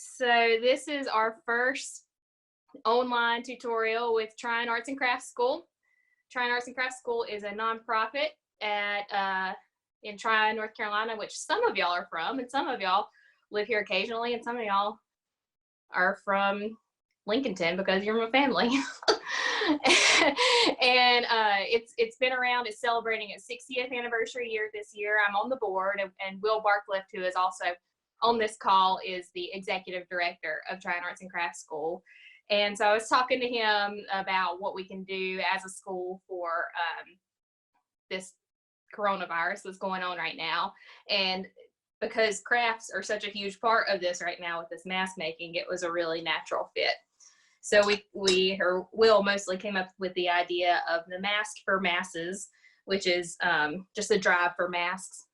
So this is our first online tutorial with Tryon Arts and Crafts School. Tryon Arts and Crafts School is a nonprofit at in Tryon, North Carolina, which some of y'all are from, and some of y'all live here occasionally, and some of y'all are from Lincolnton because you're my family. And it's been around. It's celebrating its 60th anniversary year this year. I'm on the board, and Will Barcliff, who is also on this call, is the executive director of Tryon Arts and Crafts School. And so I was talking to him about what we can do as a school for this coronavirus that's going on right now. And because crafts are such a huge part of this right now with this mask making, it was a really natural fit. So Will mostly came up with the idea of the Mask4Masses, which is just a drive for masks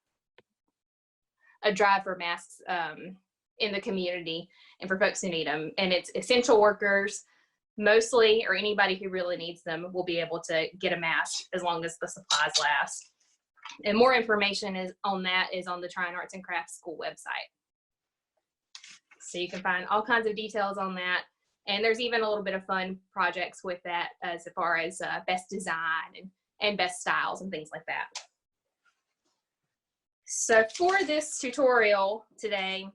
in the community and for folks who need them. And it's essential workers mostly, or anybody who really needs them will be able to get a mask as long as the supplies last. And more information on the Tryon Arts and Crafts School website. So you can find all kinds of details on that. And there's even a little bit of fun projects with that as far as best design and best styles and things like that. So for this tutorial today,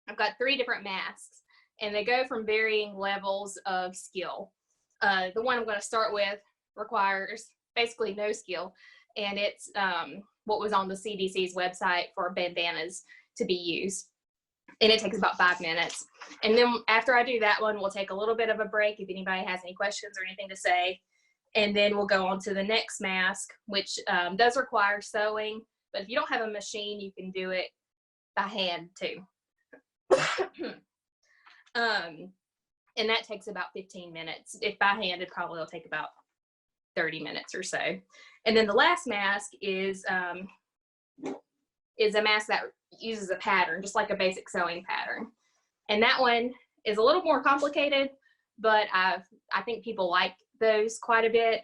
I've got 3 different masks, and they go from varying levels of skill. The one I'm going to start with requires basically no skill, and it's what was on the CDC's website for bandanas to be used. And it takes about 5 minutes. And then after I do that one, we'll take a little bit of a break if anybody has any questions or anything to say. And then we'll go on to the next mask, which does require sewing. But if you don't have a machine, you can do it by hand too. And that takes about 15 minutes. If by hand, it probably will take about 30 minutes or so. And then the last mask is a mask that uses a pattern, just like a basic sewing pattern. And that one is a little more complicated, but I think people like those quite a bit.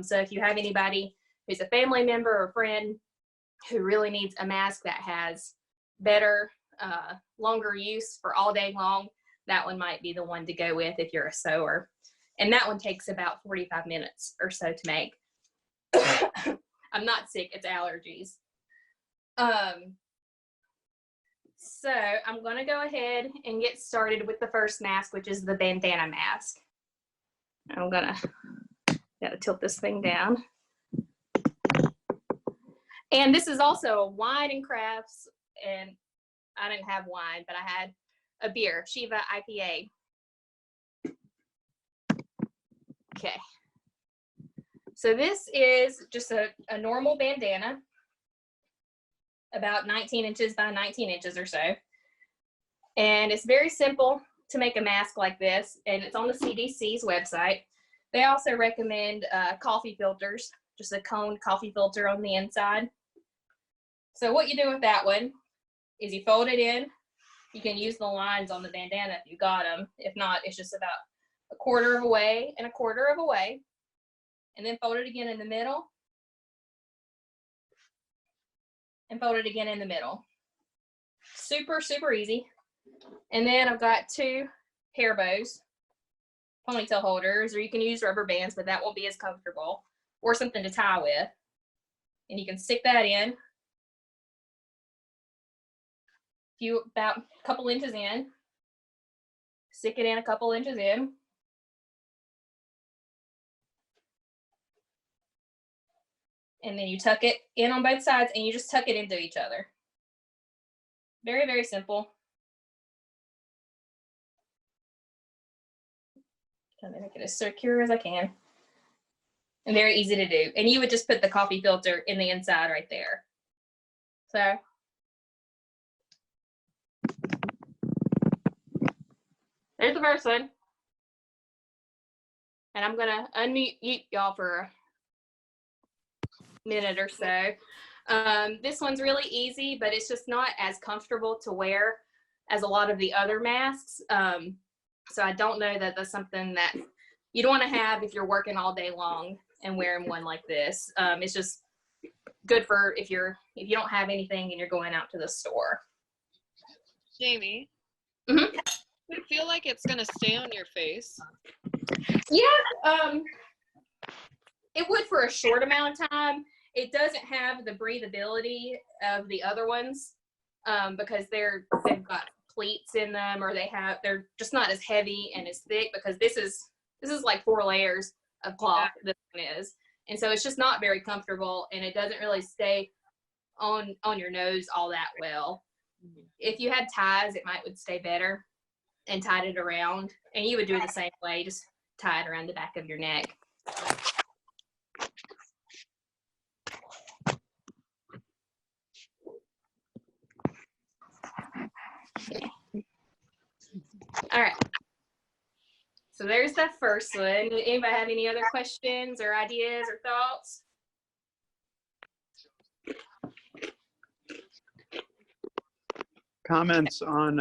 So if you have anybody who's a family member or friend who really needs a mask that has better, longer use for all day long, that one might be the one to go with if you're a sewer. And that one takes about 45 minutes or so to make. I'm not sick, it's allergies. So I'm going to go ahead and get started with the first mask, which is the Bandanna Mask. I'm going to tilt this thing down. And this is also a wine and crafts, and I didn't have wine, but I had a beer, Shiva IPA. Okay. So this is just a normal bandana, about 19 inches by 19 inches or so. And it's very simple to make a mask like this, and it's on the CDC's website. They also recommend coffee filters, just a coned coffee filter on the inside. So what you do with that one is you fold it in. You can use the lines on the bandana if you got them. If not, it's just about 1/4 of a way and 1/4 of a way. And then fold it again in the middle. And fold it again in the middle. Super, super easy. And then I've got 2 hair bows, ponytail holders, or you can use rubber bands, but that won't be as comfortable, or something to tie with. And you can stick that in. About a couple inches in. Stick it in a couple inches in. And then you tuck it in on both sides, and you just tuck it into each other. Very, very simple. Trying to make it as secure as I can. And very easy to do. And you would just put the coffee filter in the inside right there. So there's the first one. And I'm going to unmute y'all for minute or so. This one's really easy, but it's just not as comfortable to wear as a lot of the other masks. So I don't know that that's something that you'd want to have if you're working all day long and wearing one like this. It's just good for if you don't have anything and you're going out to the store. Jamie, Mm-hmm. Would it feel like it's gonna stay on your face? Yeah, it would for a short amount of time. It doesn't have the breathability of the other ones because they've got pleats in them, or they're just not as heavy and as thick, because this is like 4 layers of cloth. Yeah. This one is, and so it's just not very comfortable, and it doesn't really stay on your nose all that well. If you had ties, it would stay better, and tied it around, and you would do it the same way, just tie it around the back of your neck. Okay. All right. So there's the first one. Anybody have any other questions or ideas or thoughts? Comments on,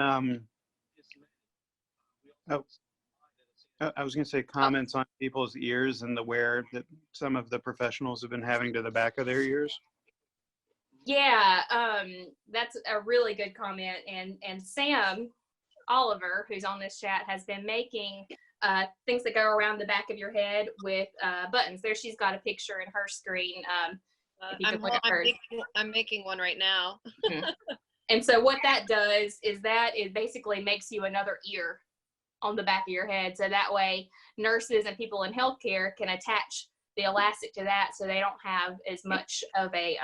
I was going to say comments on people's ears and the wear that some of the professionals have been having to the back of their ears. Yeah, that's a really good comment. And Sam Oliver, who's on this chat, has been making things that go around the back of your head with buttons. There, she's got a picture in her screen. I'm making one right now. And so what that does is that it basically makes you another ear on the back of your head. So that way nurses and people in healthcare can attach the elastic to that, so they don't have as much of a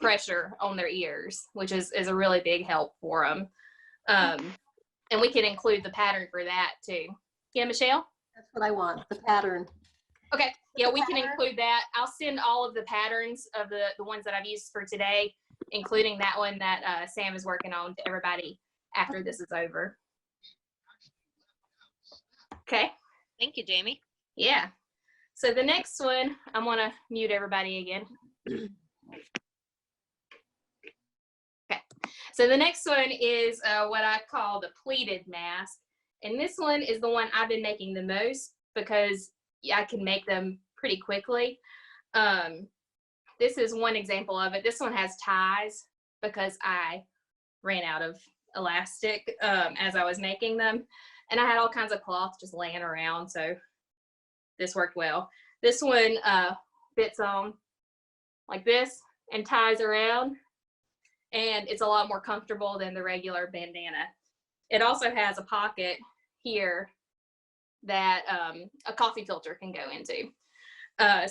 pressure on their ears, which is a really big help for them. And we can include the pattern for that too. Yeah, Michelle? That's what I want, the pattern. Okay, yeah, we can include that. I'll send all of the patterns of the ones that I've used for today, including that one that Sam is working on, to everybody after this is over. Okay. Thank you, Jamie. Yeah. So the next one, I'm gonna mute everybody again. Okay. So the next one is what I call the pleated mask. And this one is the one I've been making the most because I can make them pretty quickly. This is one example of it. This one has ties because I ran out of elastic as I was making them. And I had all kinds of cloth just laying around, so this worked well. This one fits on like this and ties around, and it's a lot more comfortable than the regular bandana. It also has a pocket here that a coffee filter can go into.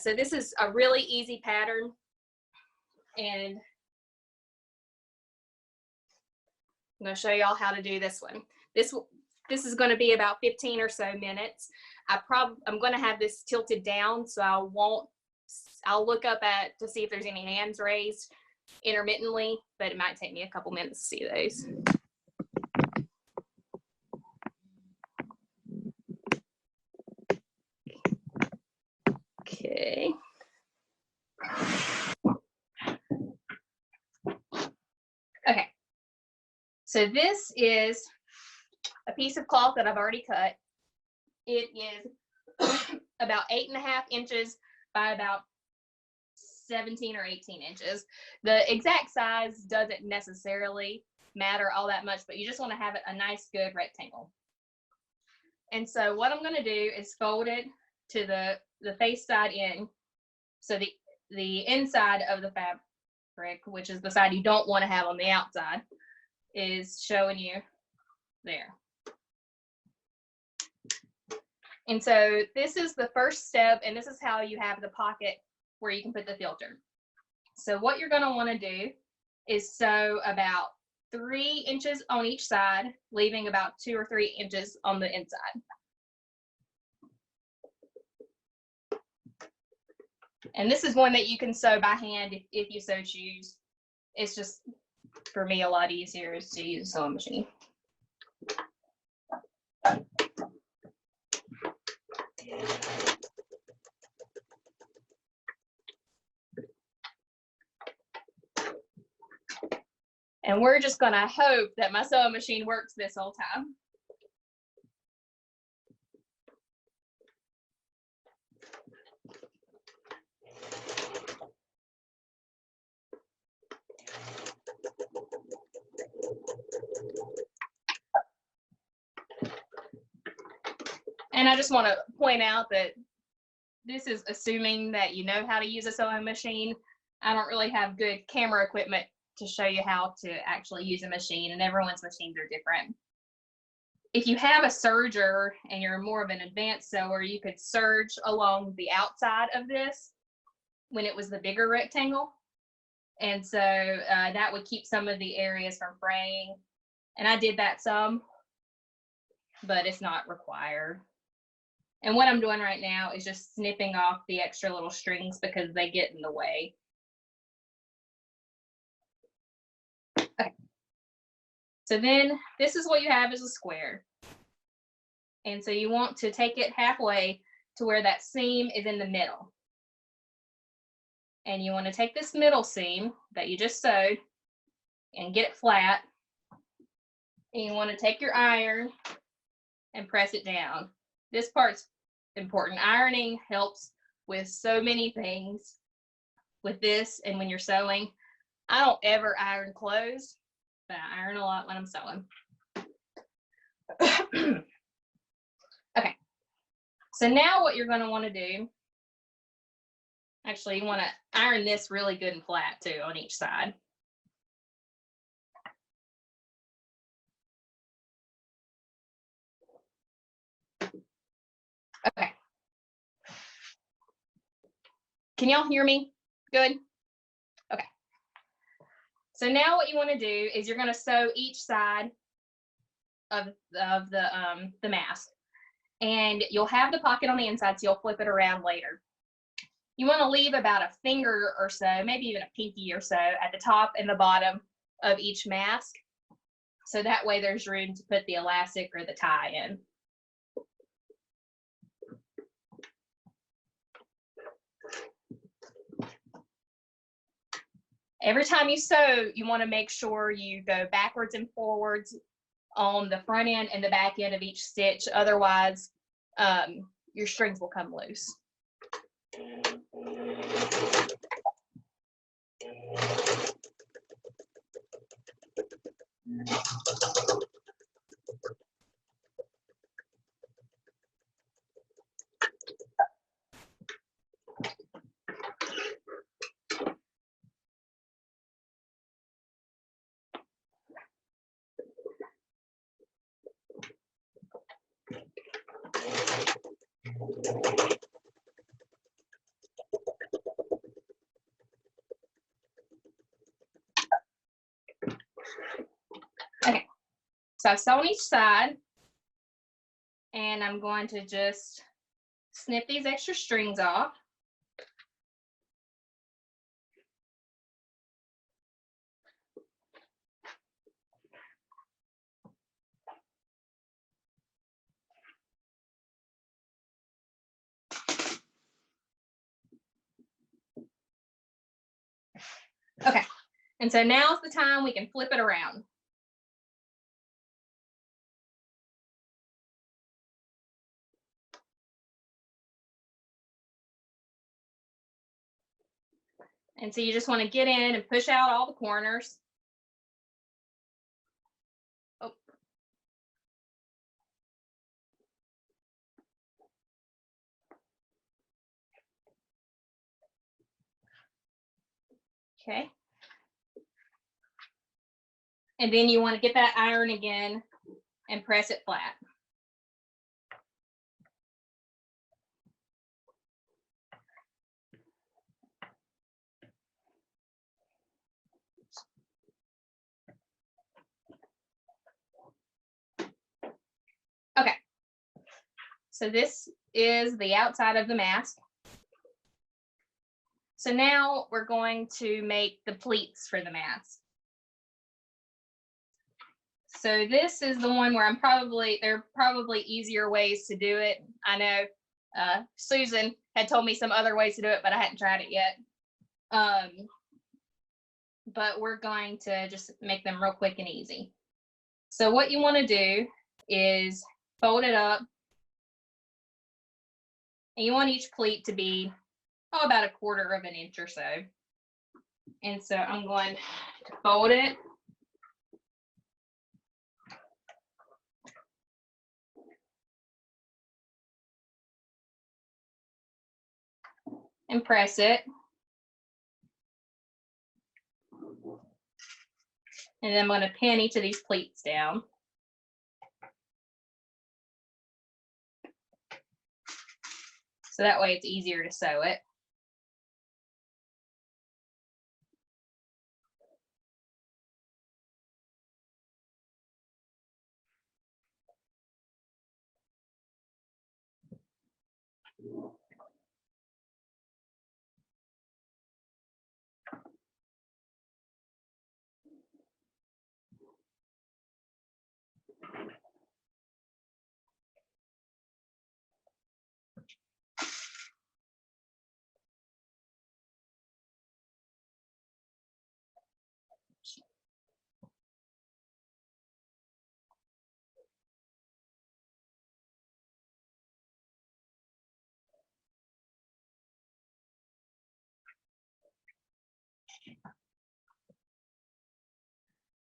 So this is a really easy pattern, and I'm going to show y'all how to do this one. This is going to be about 15 or so minutes. I'm going to have this tilted down, so I'll look up to see if there's any hands raised intermittently, but it might take me a couple minutes to see those. Okay. Okay. So this is a piece of cloth that I've already cut. It is about 8.5 inches by about 17 or 18 inches. The exact size doesn't necessarily matter all that much, but you just want to have it a nice, good rectangle. And so what I'm going to do is fold it to the face side in. So the inside of the fabric, which is the side you don't want to have on the outside, is showing you there. And so this is the first step, and this is how you have the pocket where you can put the filter. So what you're going to want to do is sew about 3 inches on each side, leaving about 2 or 3 inches on the inside. And this is one that you can sew by hand if you so choose. It's just, for me, a lot easier is to use a sewing machine. And we're just going to hope that my sewing machine works this whole time. And I just want to point out that this is assuming that you know how to use a sewing machine. I don't really have good camera equipment to show you how to actually use a machine, and everyone's machines are different. If you have a serger and you're more of an advanced sewer, you could serge along the outside of this when it was the bigger rectangle. And so that would keep some of the areas from fraying. And I did that some, but it's not required. And what I'm doing right now is just snipping off the extra little strings because they get in the way. Okay. So then this is what you have as a square. And so you want to take it halfway to where that seam is in the middle. And you want to take this middle seam that you just sewed and get it flat. And you want to take your iron and press it down. This part's important. Ironing helps with so many things with this and when you're sewing. I don't ever iron clothes, but I iron a lot when I'm sewing. Okay, so now what you're going to want to do, actually you want to iron this really good and flat too on each side. Okay. Can y'all hear me? Good? Okay. So now what you want to do is you're going to sew each side of the mask. And you'll have the pocket on the inside, so you'll flip it around later. You want to leave about a finger or so, maybe even a pinky or so, at the top and the bottom of each mask. So that way there's room to put the elastic or the tie in. Every time you sew, you want to make sure you go backwards and forwards on the front end and the back end of each stitch. Otherwise, your strings will come loose. Okay, so I've sewn each side, and I'm going to just snip these extra strings off. Okay, and so now's the time we can flip it around. And so you just want to get in and push out all the corners. Oh. Okay. And then you want to get that iron again and press it flat. Okay. So this is the outside of the mask. So now we're going to make the pleats for the mask. So this is the one where there are probably easier ways to do it. I know Susan had told me some other ways to do it, but I hadn't tried it yet. But we're going to just make them real quick and easy. So what you want to do is fold it up. And you want each pleat to be about 1/4 of an inch or so. And so I'm going to fold it. and press it. And then I'm going to pin each of these pleats down. So that way it's easier to sew it.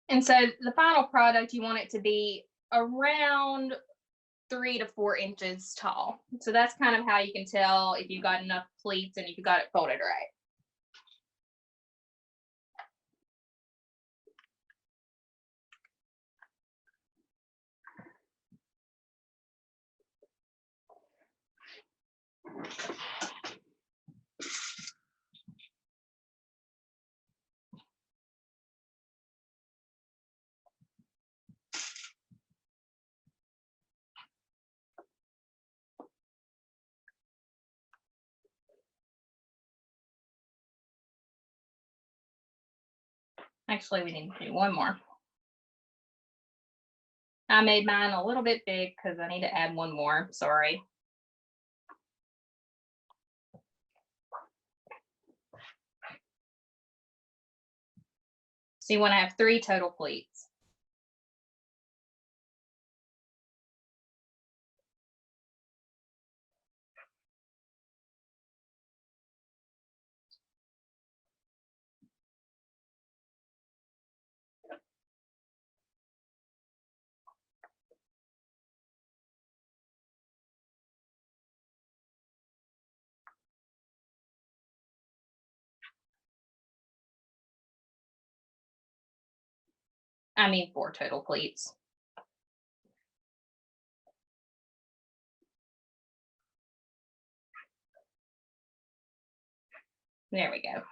And so the final product, you want it to be around 3 to 4 inches tall. So that's kind of how you can tell if you got enough pleats and if you got it folded right. Actually, we need to do one more. I made mine a little bit big because I need to add one more, sorry. So you want to have 3 total pleats. I mean 4 total pleats. There we go.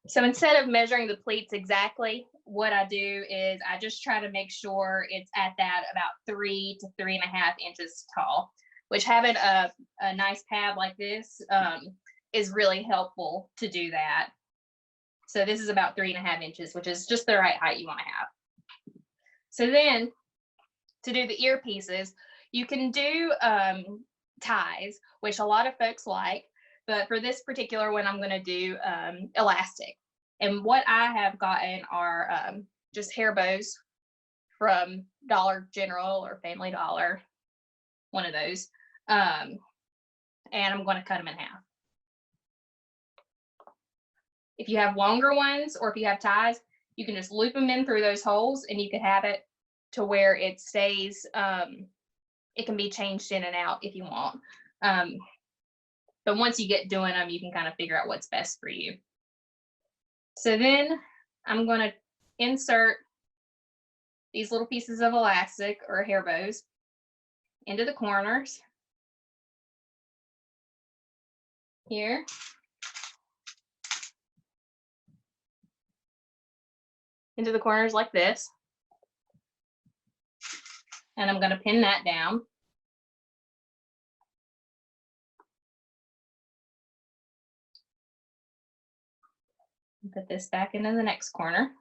So instead of measuring the pleats exactly, what I do is I just try to make sure it's at that about 3 to 3.5 inches tall, which having a nice pad like this is really helpful to do that. So this is about 3.5 inches, which is just the right height you want to have. So then to do the earpieces, you can do ties, which a lot of folks like. But for this particular one, I'm going to do elastic. And what I have gotten are just hair bows from Dollar General or Family Dollar, one of those. And I'm going to cut them in half. If you have longer ones or if you have ties, you can just loop them in through those holes and you can have it to where it stays. It can be changed in and out if you want. But once you get doing them, you can kind of figure out what's best for you. So then I'm going to insert these little pieces of elastic or hair bows into the corners here. Into the corners like this. And I'm going to pin that down. Put this back into the next corner.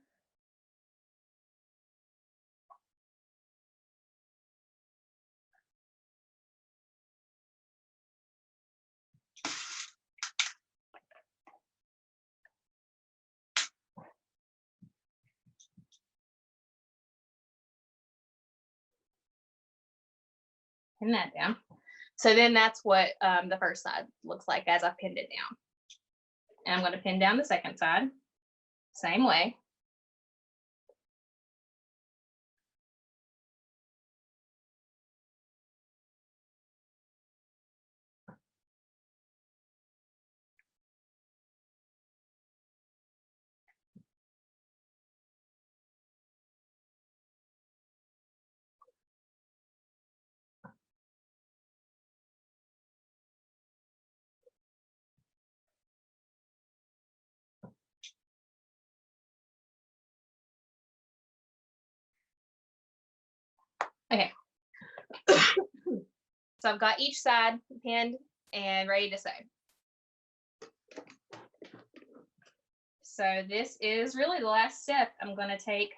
pin that down. So then that's what the first side looks like as I pinned it down. And I'm going to pin down the second side, same way. Okay. So I've got each side pinned and ready to sew. So this is really the last step. I'm going to take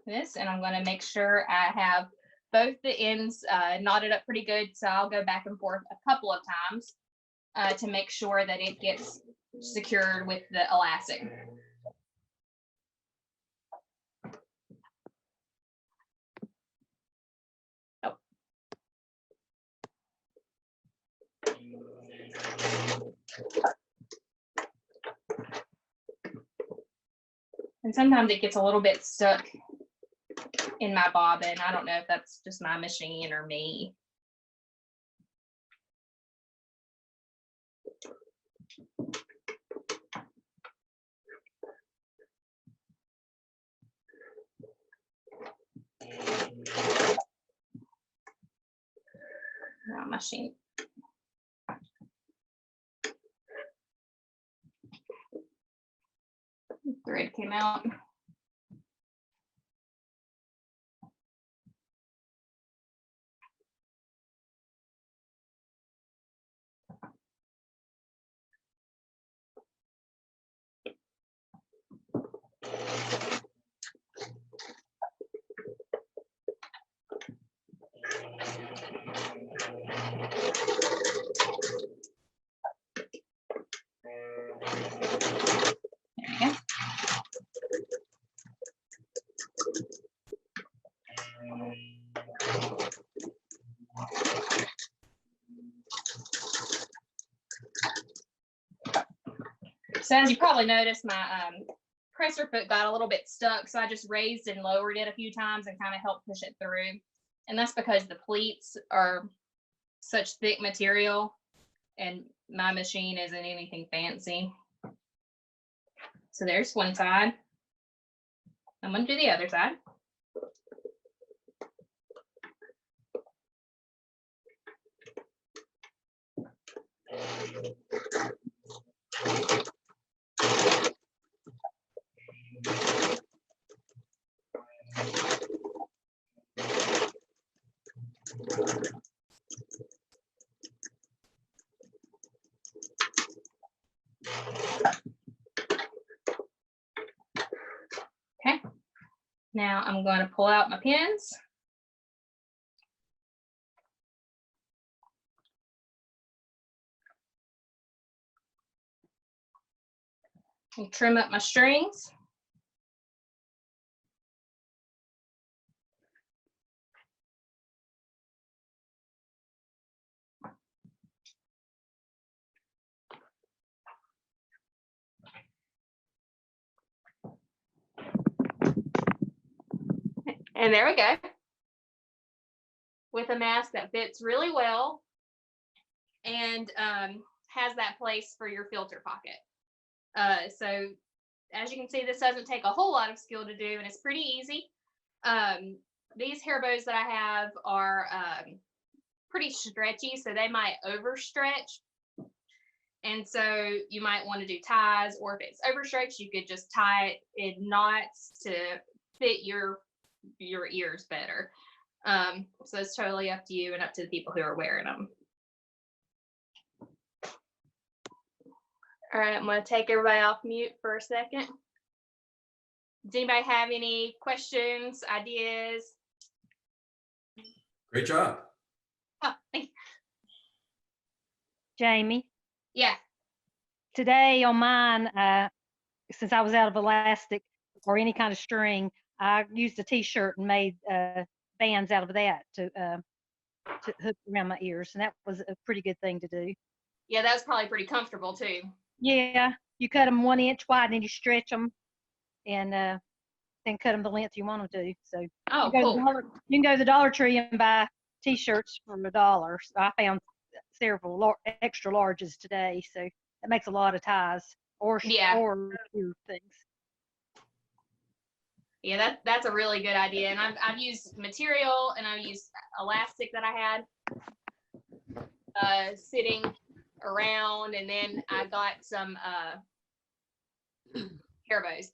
this and I'm going to make sure I have both the ends knotted up pretty good. So I'll go back and forth a couple of times to make sure that it gets secured with the elastic. Oh. And sometimes it gets a little bit stuck in my bobbin. I don't know if that's just my machine or me. No, machine. Thread came out. So as you probably noticed, my presser foot got a little bit stuck, so I just raised and lowered it a few times and kind of helped push it through. And that's because the pleats are such thick material and my machine isn't anything fancy. So there's one side. I'm going to do the other side. Okay, now I'm going to pull out my pins. And trim up my strings. And there we go. With a mask that fits really well and has that place for your filter pocket. So as you can see, this doesn't take a whole lot of skill to do and it's pretty easy. These hair bows that I have are pretty stretchy, so they might overstretch. And so you might want to do ties, or if it's overstretched, you could just tie it in knots to fit your ears better. So it's totally up to you and up to the people who are wearing them. All right, I'm going to take everybody off mute for a second. Does anybody have any questions, ideas? Great job. Oh, thank you. Jamie, Yeah. today on mine, since I was out of elastic or any kind of string, I used a t-shirt and made bands out of that to hook around my ears, and that was a pretty good thing to do. Yeah, that's probably pretty comfortable too. Yeah, you cut them 1 inch wide, and then you stretch them, and then cut them the length you want them to. So Oh, you, cool. you can go to the Dollar Tree and buy t-shirts for $1. So I found several extra larges today, so that makes a lot of ties or Yeah. or shoe things. Yeah, that's a really good idea. And I've used material and I've used elastic that I had sitting around, and then I got some hair bows.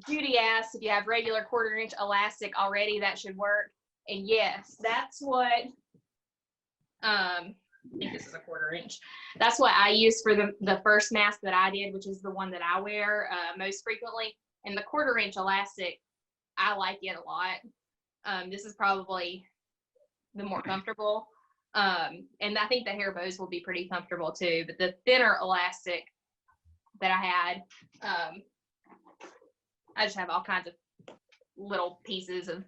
Judy asked if you have regular 1/4 inch elastic already, that should work. And yes, that's what I think this is a 1/4 inch. That's what I used for the first mask that I did, which is the one that I wear most frequently. And the 1/4 inch elastic, I like it a lot. This is probably the more comfortable. And I think the hair bows will be pretty comfortable too. But the thinner elastic that I had, I just have all kinds of little pieces of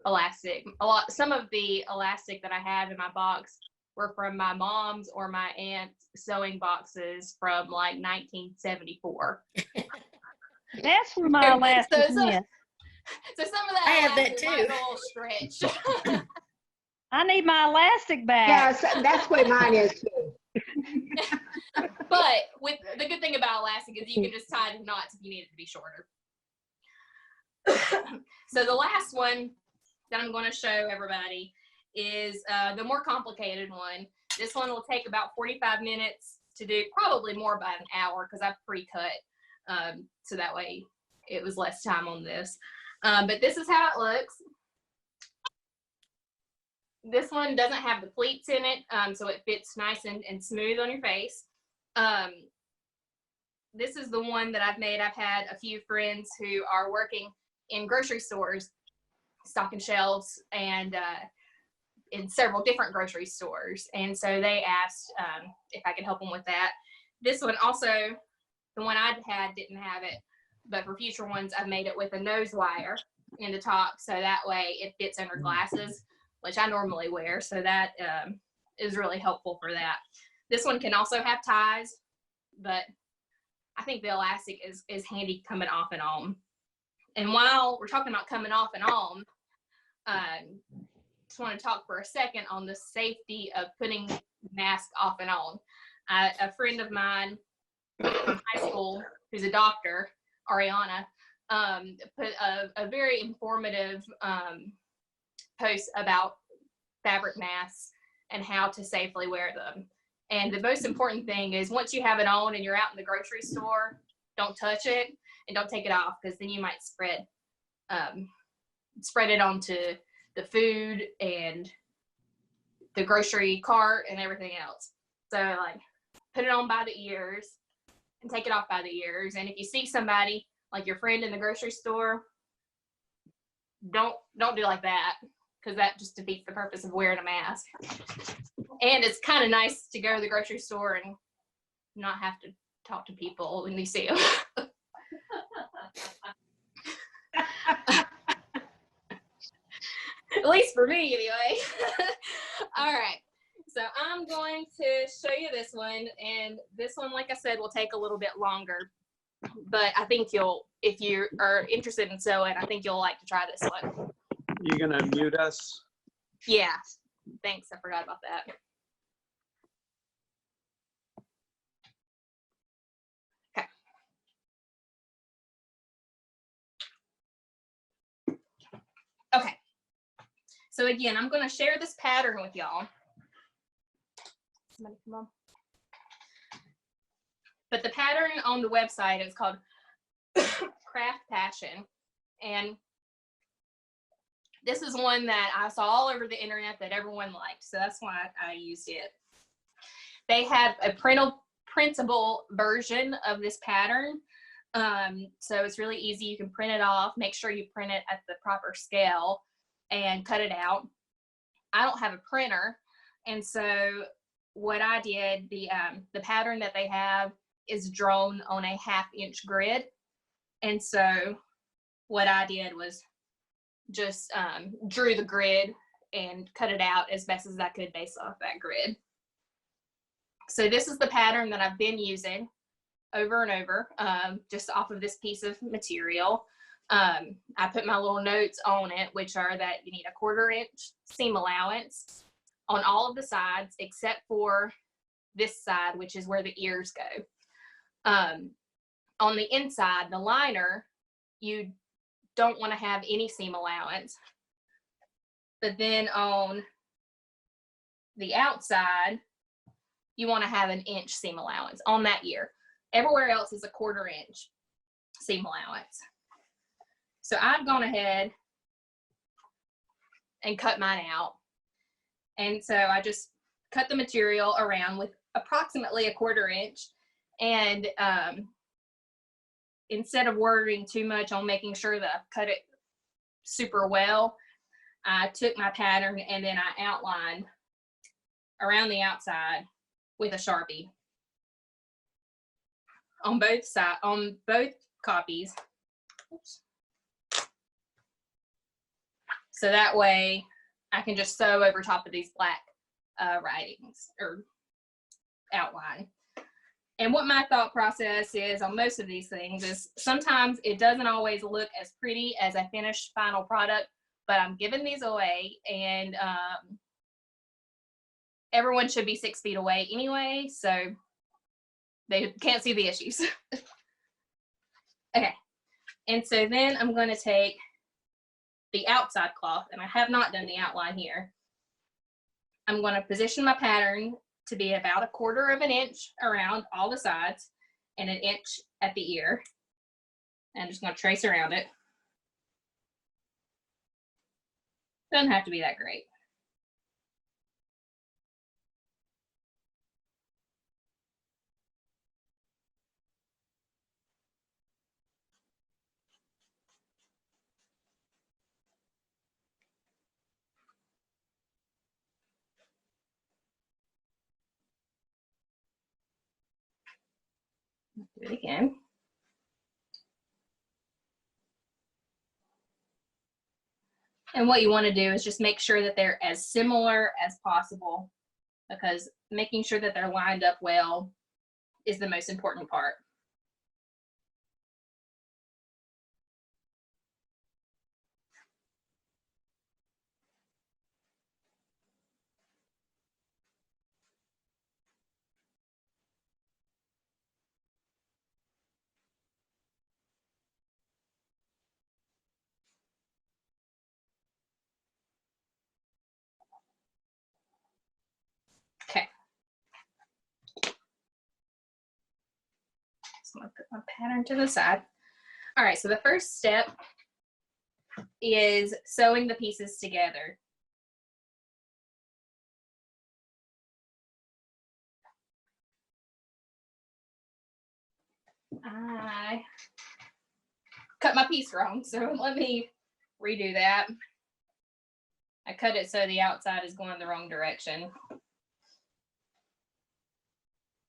elastic. Some of the elastic that I have in my box were from my mom's or my aunt's sewing boxes from like 1974. That's where my elastic went. So some of that I have that elastic might too. be a little stretched. I need my elastic back. Yes, that's where mine is too. But with the good thing about elastic is you can just tie the knots if you need it to be shorter. So the last one that I'm going to show everybody is the more complicated one. This one will take about 45 minutes to do, probably more by an hour because I've pre-cut. So that way it was less time on this. But this is how it looks. This one doesn't have the pleats in it, so it fits nice and smooth on your face. This is the one that I've made. I've had a few friends who are working in grocery stores, stocking shelves, and in several different grocery stores. And so they asked if I could help them with that. This one also, the one I'd had didn't have it, but for future ones, I've made it with a nose wire in the top, so that way it fits under glasses, which I normally wear. So that is really helpful for that. This one can also have ties, but I think the elastic is handy coming off and on. And while we're talking about coming off and on, just want to talk for a second on the safety of putting mask off and on. A friend of mine from high school, who's a doctor, Ariana, put a very informative post about fabric masks and how to safely wear them. And the most important thing is once you have it on and you're out in the grocery store, don't touch it and don't take it off, because then you might spread it onto the food and the grocery cart and everything else. So like put it on by the ears and take it off by the ears. And if you see somebody like your friend in the grocery store, don't do like that, because that just defeats the purpose of wearing a mask. And it's kind of nice to go to the grocery store and not have to talk to people when you see them. At least for me, anyway. All right. So I'm going to show you this one. And this one, like I said, will take a little bit longer. But I think if you are interested in sewing, I think you'll like to try this one. You gonna mute us? Yeah. Thanks. I forgot about that. Okay. So again, I'm going to share this pattern with y'all. Somebody come on. But the pattern on the website is called Craft Passion. And this is one that I saw all over the internet that everyone liked. So that's why I used it. They have a printable version of this pattern. So it's really easy. You can print it off. Make sure you print it at the proper scale and cut it out. I don't have a printer, and so what I did, the pattern that they have is drawn on a 1/2 inch grid, and so what I did was just drew the grid and cut it out as best as I could based off that grid. So this is the pattern that I've been using over and over, just off of this piece of material. I put my little notes on it, which are that you need a 1/4 inch seam allowance on all of the sides except for this side, which is where the ears go. On the inside, the liner, you don't want to have any seam allowance. But then on the outside, you want to have an inch seam allowance on that ear. Everywhere else is a 1/4 inch seam allowance. So I've gone ahead and cut mine out. And so I just cut the material around with approximately a 1/4 inch. And instead of worrying too much on making sure that I've cut it super well, I took my pattern and then I outlined around the outside with a Sharpie on both sides, on both copies. Oops. So that way I can just sew over top of these black writings or outline. And what my thought process is on most of these things is sometimes it doesn't always look as pretty as a finished final product, but I'm giving these away, and everyone should be 6 feet away anyway, so they can't see the issues. Okay, and so then I'm going to take the outside cloth, and I have not done the outline here. I'm going to position my pattern to be about 1/4 inch around all the sides and 1 inch at the ear. And I'm just going to trace around it. Doesn't have to be that great. Do it again. And what you want to do is just make sure that they're as similar as possible, because making sure that they're lined up well is the most important part. Okay. So I'm going to put my pattern to the side. All right, so the first step is sewing the pieces together. I cut my piece wrong, so let me redo that. I cut it so the outside is going the wrong direction.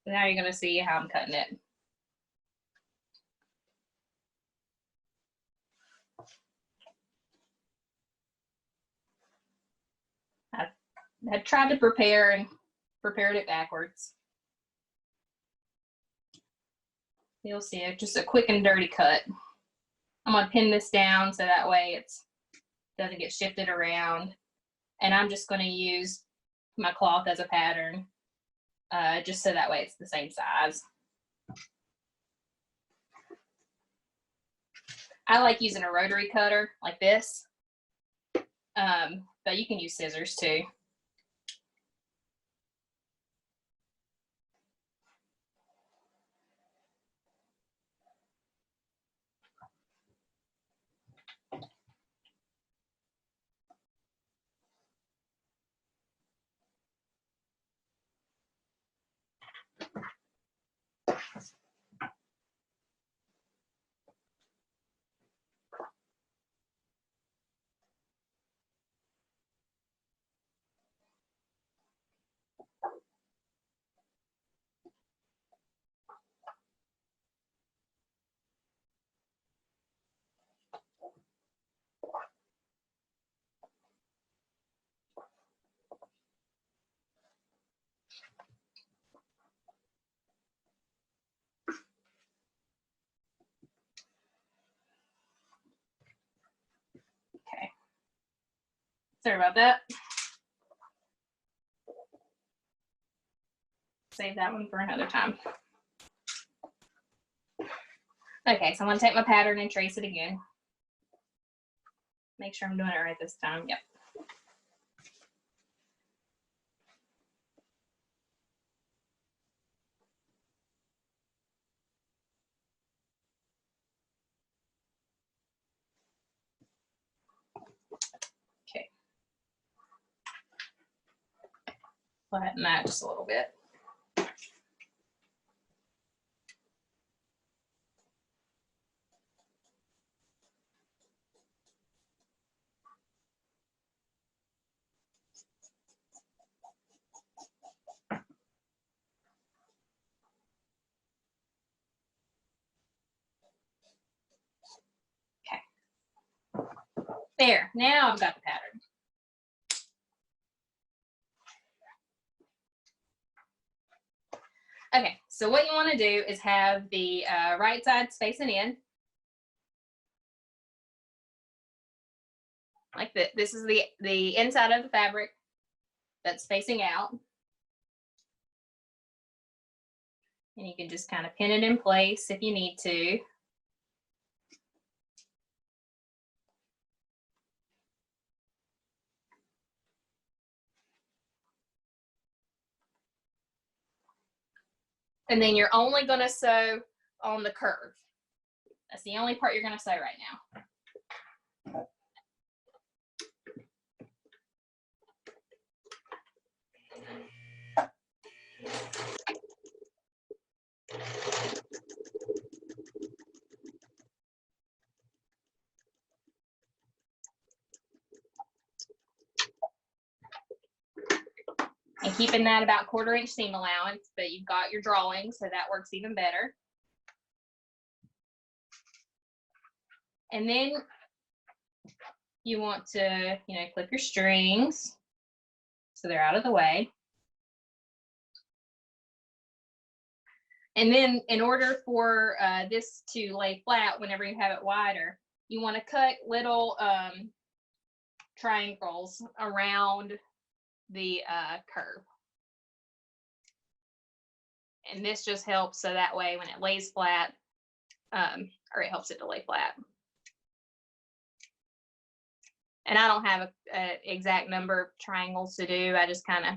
Now you're going to see how I'm cutting it. I tried to prepare and prepared it backwards. You'll see it, just a quick and dirty cut. I'm going to pin this down so that way it doesn't get shifted around. And I'm just going to use my cloth as a pattern, just so that way it's the same size. I like using a rotary cutter like this, but you can use scissors too. Sorry about that. Save that one for another time. Okay, so I'm gonna take my pattern and trace it again. Make sure I'm doing it right this time. Yep. Okay. Flatten that just a little bit. There, now I've got the pattern. Okay, so what you want to do is have the right side facing in. Like that. This is the inside of the fabric that's facing out. And you can just kind of pin it in place if you need to. And then you're only going to sew on the curve. That's the only part you're going to sew right now. And keeping that about 1/4 inch seam allowance, but you've got your drawing, so that works even better. And then you want to, clip your strings so they're out of the way. And then in order for this to lay flat whenever you have it wider, you want to cut little triangles around the curve. And this just helps so that way when it lays flat, or it helps it to lay flat. And I don't have an exact number of triangles to do. I just kind of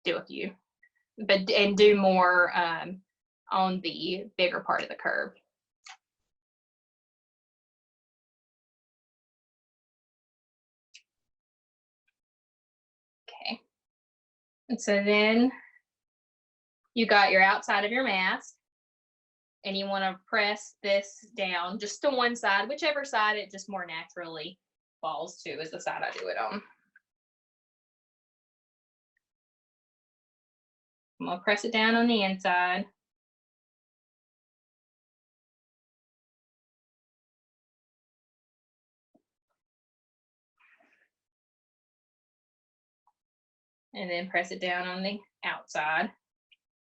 do a few, and do more on the bigger part of the curve. Okay. And so then you got your outside of your mask, and you want to press this down just to one side, whichever side it just more naturally falls to is the side I do it on. I'm going to press it down on the inside. And then press it down on the outside,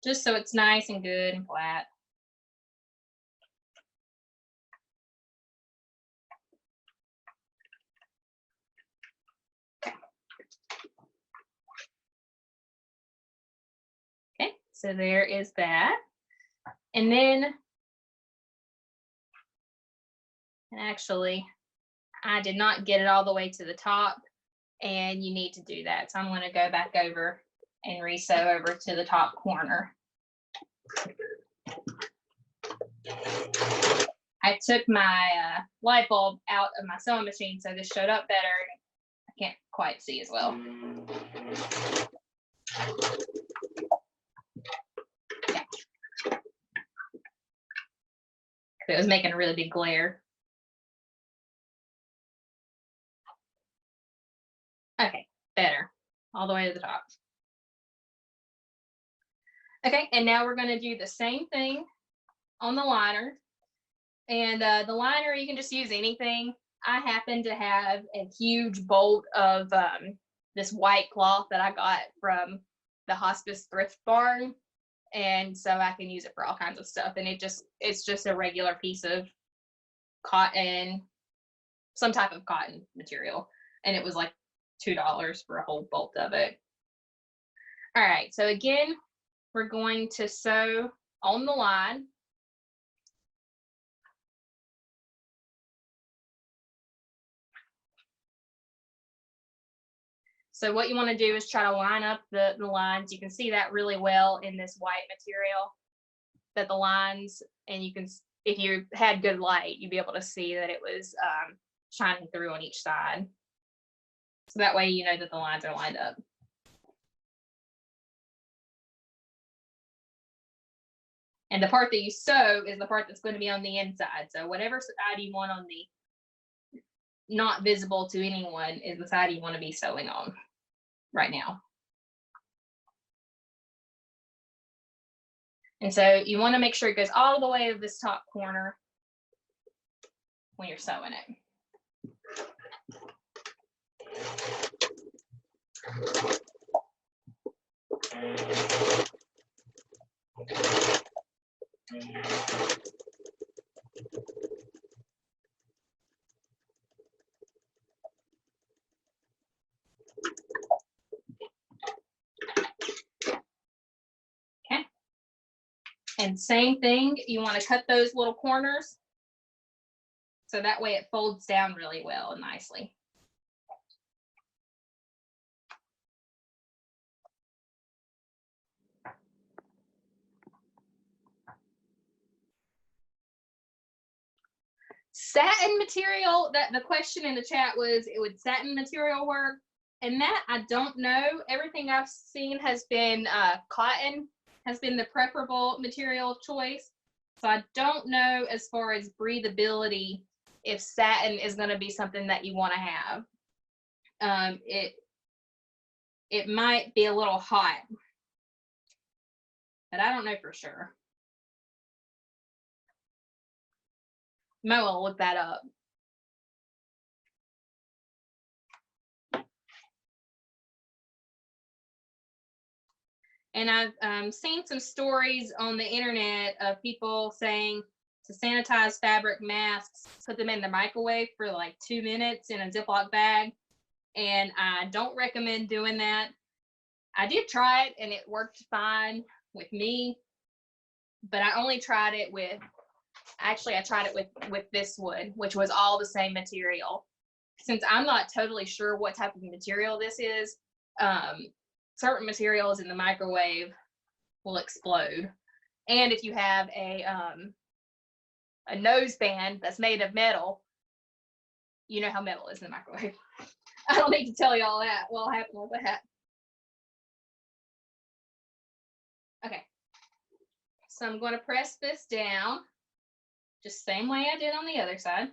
just so it's nice and good and flat. Okay, so there is that. And then, and actually, I did not get it all the way to the top, and you need to do that. So I'm going to go back over and re-sew over to the top corner. I took my light bulb out of my sewing machine, so this showed up better. I can't quite see as well. Yeah. It was making a really big glare. Okay, better. All the way to the top. Okay, and now we're going to do the same thing on the liner. And the liner, you can just use anything. I happen to have a huge bolt of this white cloth that I got from the hospice thrift barn. And so I can use it for all kinds of stuff. And it's just a regular piece of cotton, some type of cotton material. and it was like $2 for a whole bolt of it. All right, so again, we're going to sew on the line. So what you want to do is try to line up the lines. You can see that really well in this white material, that the lines, and you can, if you had good light, you'd be able to see that it was shining through on each side. So that way you know that the lines are lined up. And the part that you sew is the part that's going to be on the inside. So whatever side you want on the not visible to anyone is the side you want to be sewing on right now. And so you want to make sure it goes all the way to this top corner when you're sewing it. Okay. And same thing, you want to cut those little corners so that way it folds down really well and nicely. Satin material, that the question in the chat was, it would satin material work? And that I don't know. Everything I've seen has been cotton has been the preferable material of choice. So I don't know as far as breathability if satin is going to be something that you want to have. It might be a little hot, but I don't know for sure. Might want to look that up. And I've seen some stories on the internet of people saying to sanitize fabric masks, put them in the microwave for like 2 minutes in a Ziploc bag. And I don't recommend doing that. I did try it and it worked fine with me, but I only tried it with, actually I tried it with this wood, which was all the same material. Since I'm not totally sure what type of material this is, certain materials in the microwave will explode. And if you have a noseband that's made of metal, you know how metal is in the microwave. I don't need to tell you all that. What will happen with that? Okay. So I'm going to press this down, just same way I did on the other side.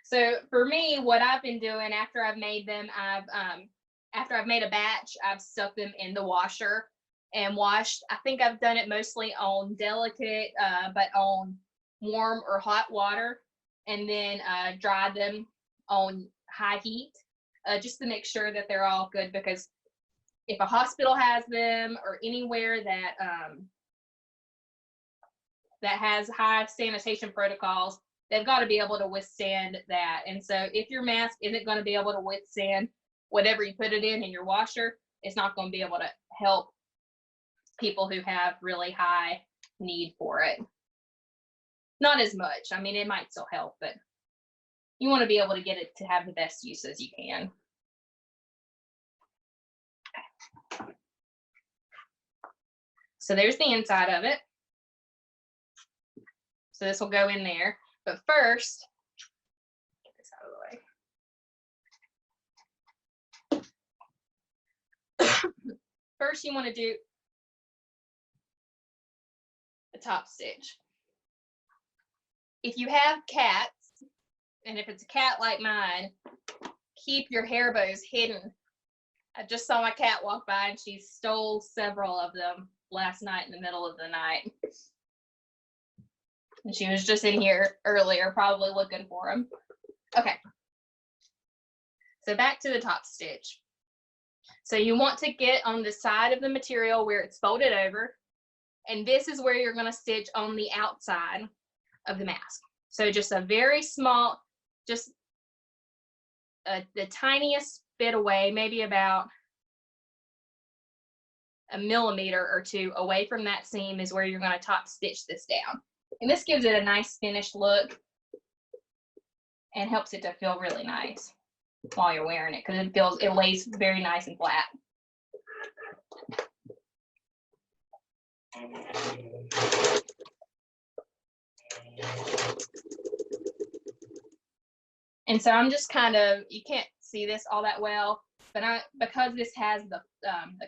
So for me, what I've been doing after I've made them, after I've made a batch, I've stuck them in the washer and washed. I think I've done it mostly on delicate, but on warm or hot water, and then dried them on high heat, just to make sure that they're all good. Because if a hospital has them or anywhere that that has high sanitation protocols, they've got to be able to withstand that. And so if your mask isn't going to be able to withstand whatever you put it in your washer, it's not going to be able to help people who have really high need for it. Not as much. I mean, it might still help, but you want to be able to get it to have the best use as you can. So there's the inside of it. So this will go in there. But first, get this out of the way. First, you want to do the top stitch. If you have cats, and if it's a cat like mine, keep your hair bows hidden. I just saw my cat walk by and she stole several of them last night in the middle of the night. And she was just in here earlier, probably looking for them. Okay. So back to the top stitch. So you want to get on the side of the material where it's folded over. And this is where you're going to stitch on the outside of the mask. So just a very small, just the tiniest bit away, maybe about a millimeter or two away from that seam is where you're going to top stitch this down. And this gives it a nice finished look and helps it to feel really nice while you're wearing it, because it lays very nice and flat. And so I'm just kind of, you can't see this all that well, but because this has the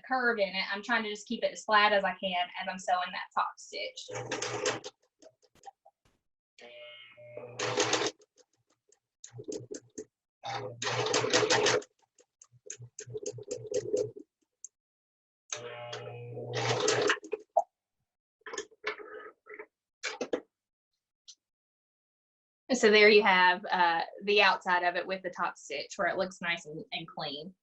curve in it, I'm trying to just keep it as flat as I can as I'm sewing that top stitch. And so there you have the outside of it with the top stitch where it looks nice and clean.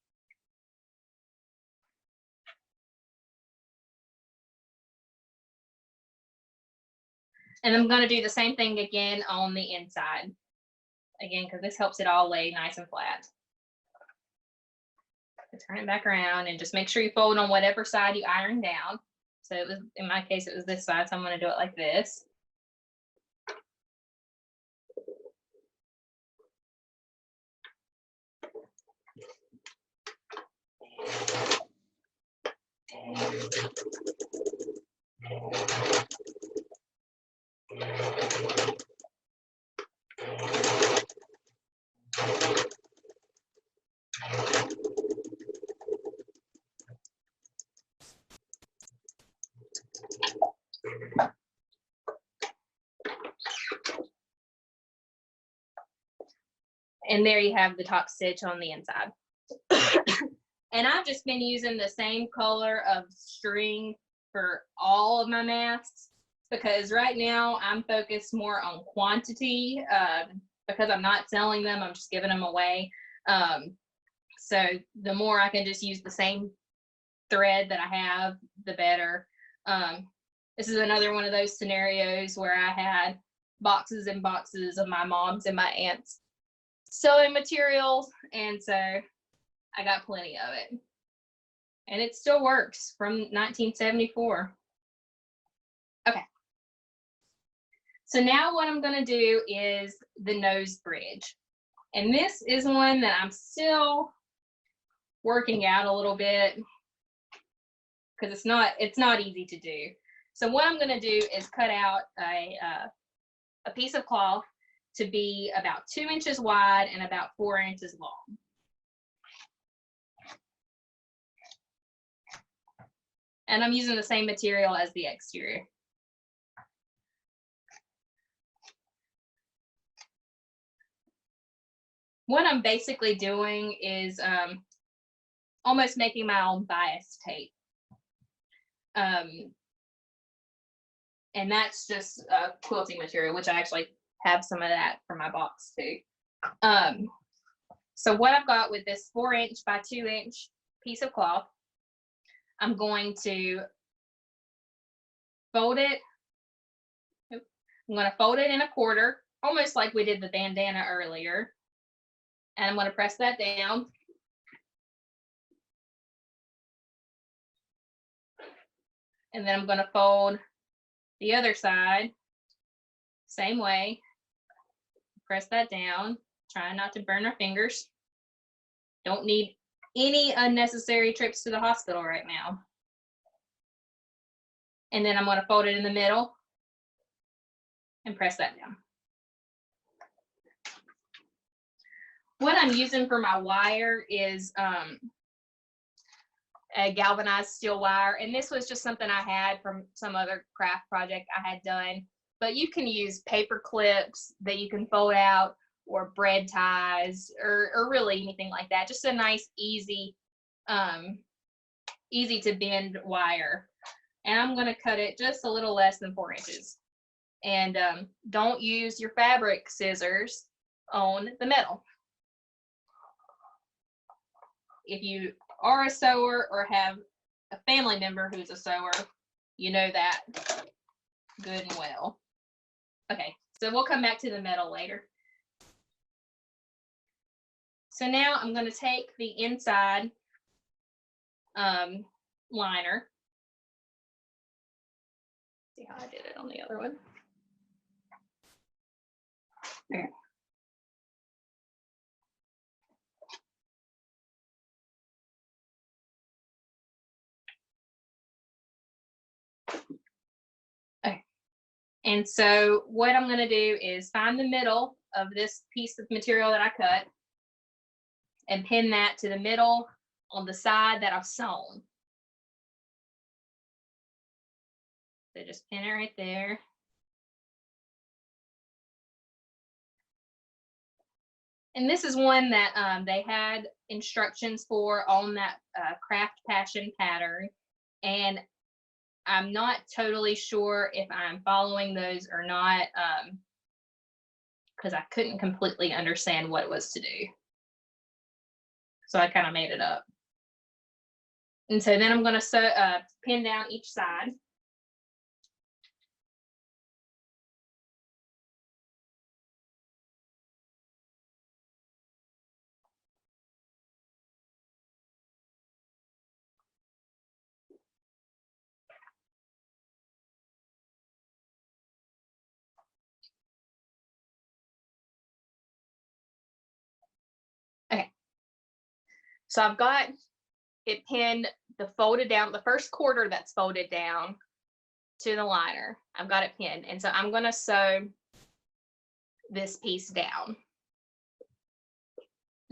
And I'm going to do the same thing again on the inside. Again, because this helps it all lay nice and flat. Turn it back around and just make sure you fold on whatever side you iron down. So it was, in my case, it was this side, so I'm going to do it like this. And there you have the top stitch on the inside. And I've just been using the same color of string for all of my masks, because right now I'm focused more on quantity, because I'm not selling them, I'm just giving them away. So the more I can just use the same thread that I have, the better. This is another one of those scenarios where I had boxes and boxes of my mom's and my aunt's sewing materials, and so I got plenty of it. And it still works from 1974. Okay. So now what I'm going to do is the nose bridge. And this is one that I'm still working out a little bit because it's not easy to do. So what I'm going to do is cut out a piece of cloth to be about 2 inches wide and about 4 inches long. And I'm using the same material as the exterior. What I'm basically doing is almost making my own bias tape. And that's just quilting material, which I actually have some of that for my box too. So what I've got with this 4 inch by 2 inch piece of cloth, I'm going to fold it. I'm going to fold it in a quarter, almost like we did the bandana earlier. And I'm going to press that down. And then I'm going to fold the other side, same way. Press that down, trying not to burn our fingers. Don't need any unnecessary trips to the hospital right now. And then I'm going to fold it in the middle and press that down. What I'm using for my wire is a galvanized steel wire, and this was just something I had from some other craft project I had done. But you can use paper clips that you can fold out, or bread ties, or really anything like that. Just a nice, easy to bend wire. And I'm going to cut it just a little less than 4 inches. And don't use your fabric scissors on the metal. If you are a sewer or have a family member who's a sewer, you know that good and well. Okay, So we'll come back to the middle later. So now I'm going to take the inside liner. See how I did it on the other one. Okay. Okay. And so what I'm going to do is find the middle of this piece of material that I cut and pin that to the middle on the side that I've sewn. So just pin it right there. And this is one that they had instructions for on that Craft Passion pattern. And I'm not totally sure if I'm following those or not, because I couldn't completely understand what it was to do. So I kind of made it up. And so then I'm going to sew, pin down each side. Okay. So I've got it pinned, the folded down, the first quarter that's folded down to the liner. I've got it pinned. And so I'm going to sew this piece down.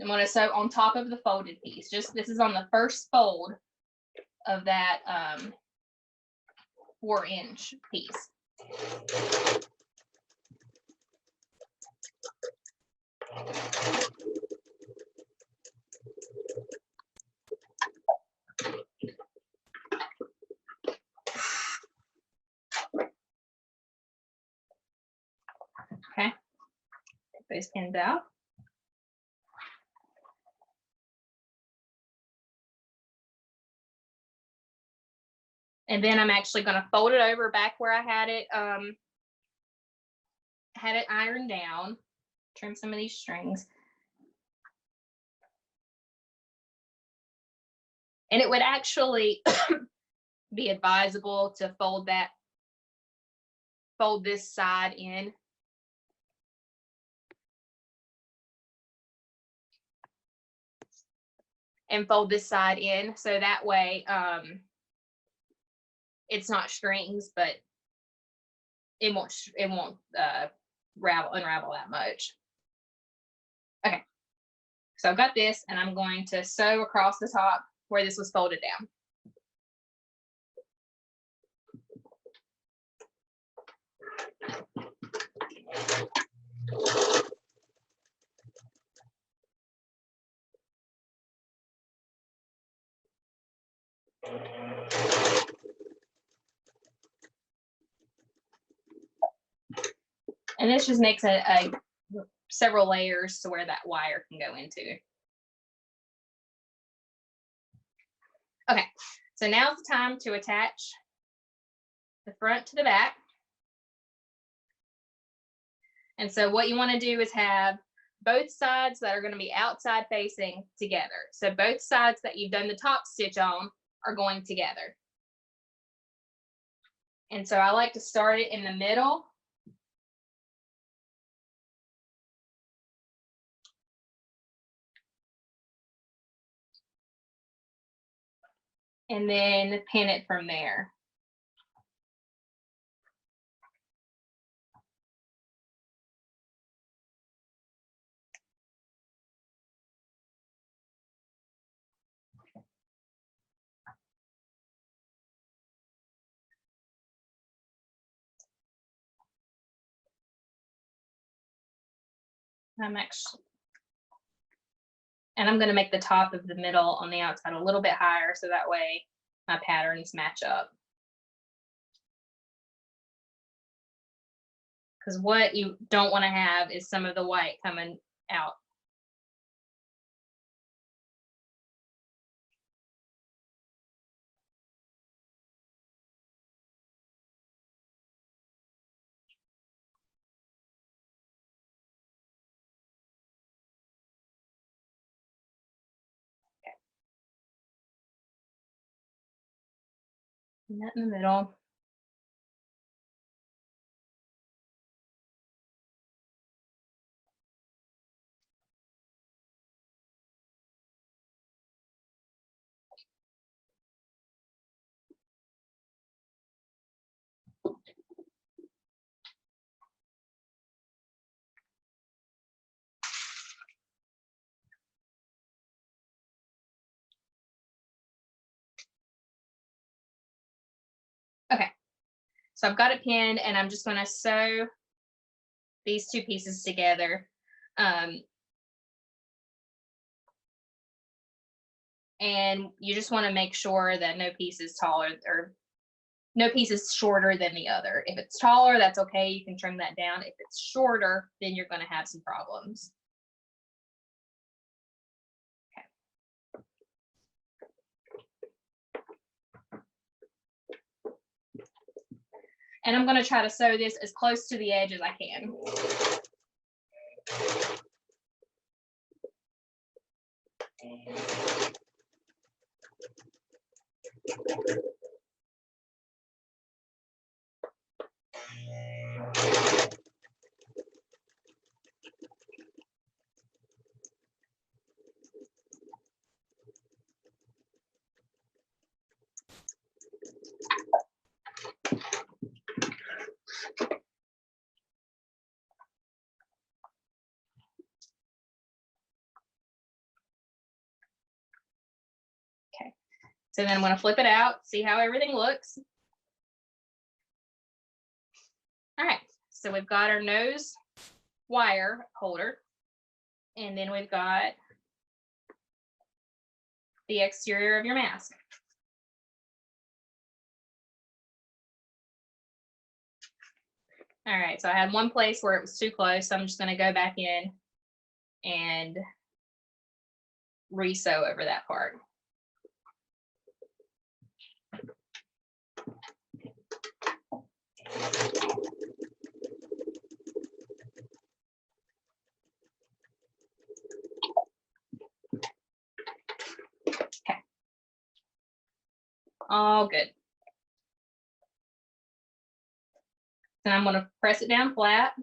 I'm going to sew on top of the folded piece. Just this is on the first fold of that 4-inch piece. Okay, take those pins out. And then I'm actually going to fold it over back where I had it ironed down. Trim some of these strings. And it would actually be advisable to fold this side in. And fold this side in, so that way it's not strings, but it won't unravel that much. Okay, so I've got this, and I'm going to sew across the top where this was folded down. And this just makes a several layers to where that wire can go into. Okay, so now's the time to attach the front to the back. And so what you want to do is have both sides that are going to be outside facing together. So both sides that you've done the top stitch on are going together. And so I like to start it in the middle. And then pin it from there. I'm going to make the top of the middle on the outside a little bit higher, so that way my patterns match up. Because what you don't want to have is some of the white coming out. And that in the middle. Okay, so I've got it pinned and I'm just going to sew these two pieces together. And you just want to make sure that no piece is taller or no piece is shorter than the other. If it's taller, that's okay. You can trim that down. If it's shorter, then you're going to have some problems. And I'm going to try to sew this as close to the edge as I can. So then I'm going to flip it out, see how everything looks. All right, so we've got our nose wire holder, and then we've got the exterior of your mask. All right, so I had one place where it was too close, so I'm just going to go back in and re-sew over that part. Okay. All good. And I'm going to press it down flat.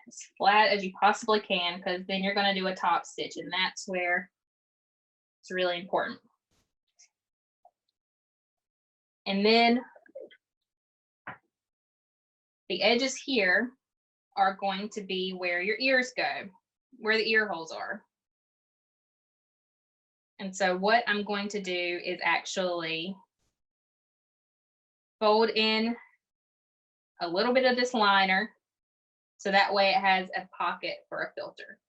As flat as you possibly can, because then you're going to do a top stitch, and that's where it's really important. And then the edges here are going to be where your ears go, where the ear holes are. And so what I'm going to do is actually fold in a little bit of this liner, so that way it has a pocket for a filter.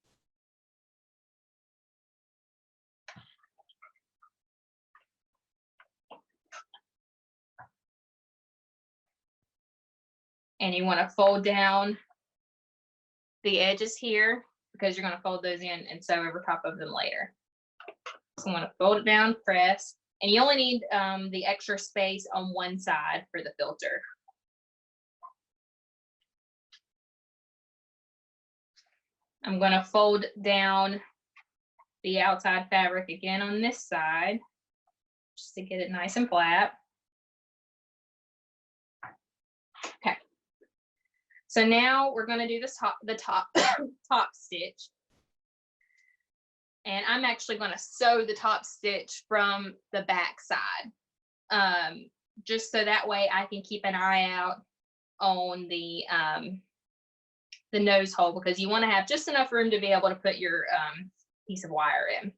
And you want to fold down the edges here, because you're going to fold those in and sew over top of them later. So I'm going to fold it down, press, and you only need the extra space on one side for the filter. I'm going to fold down the outside fabric again on this side, just to get it nice and flat. Okay. So now we're going to do the top stitch. And I'm actually going to sew the top stitch from the back side, just so that way I can keep an eye out on the nose hole, because you want to have just enough room to be able to put your piece of wire in.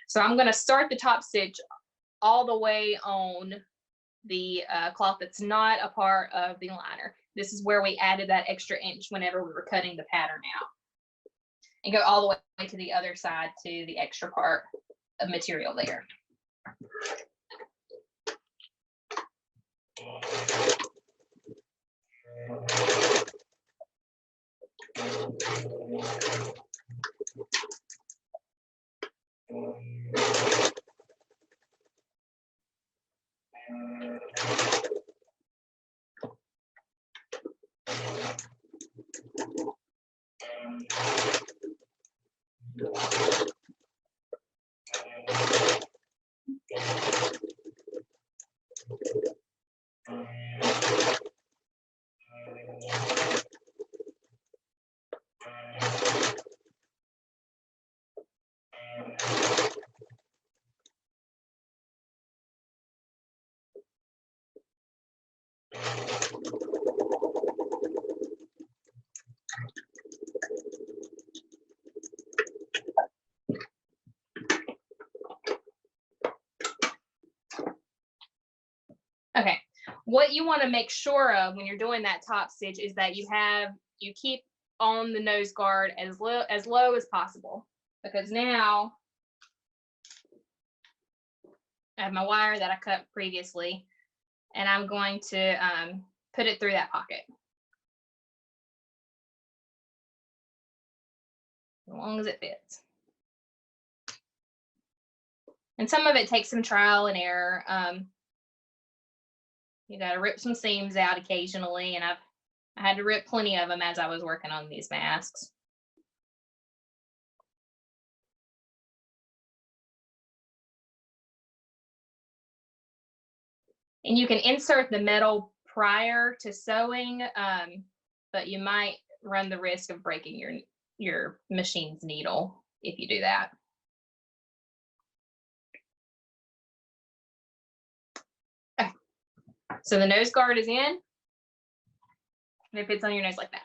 So I'm going to start the top stitch all the way on the cloth that's not a part of the liner. This is where we added that extra inch whenever we were cutting the pattern out, and go all the way to the other side to the extra part. of material there. Okay, what you want to make sure of when you're doing that top stitch is that you keep on the nose guard as low as possible, because now I have my wire that I cut previously, and I'm going to put it through that pocket. As long as it fits. And some of it takes some trial and error. You got to rip some seams out occasionally, and I had to rip plenty of them as I was working on these masks. And you can insert the metal prior to sewing, but you might run the risk of breaking your machine's needle if you do that. Okay. So the nose guard is in, and it fits on your nose like that.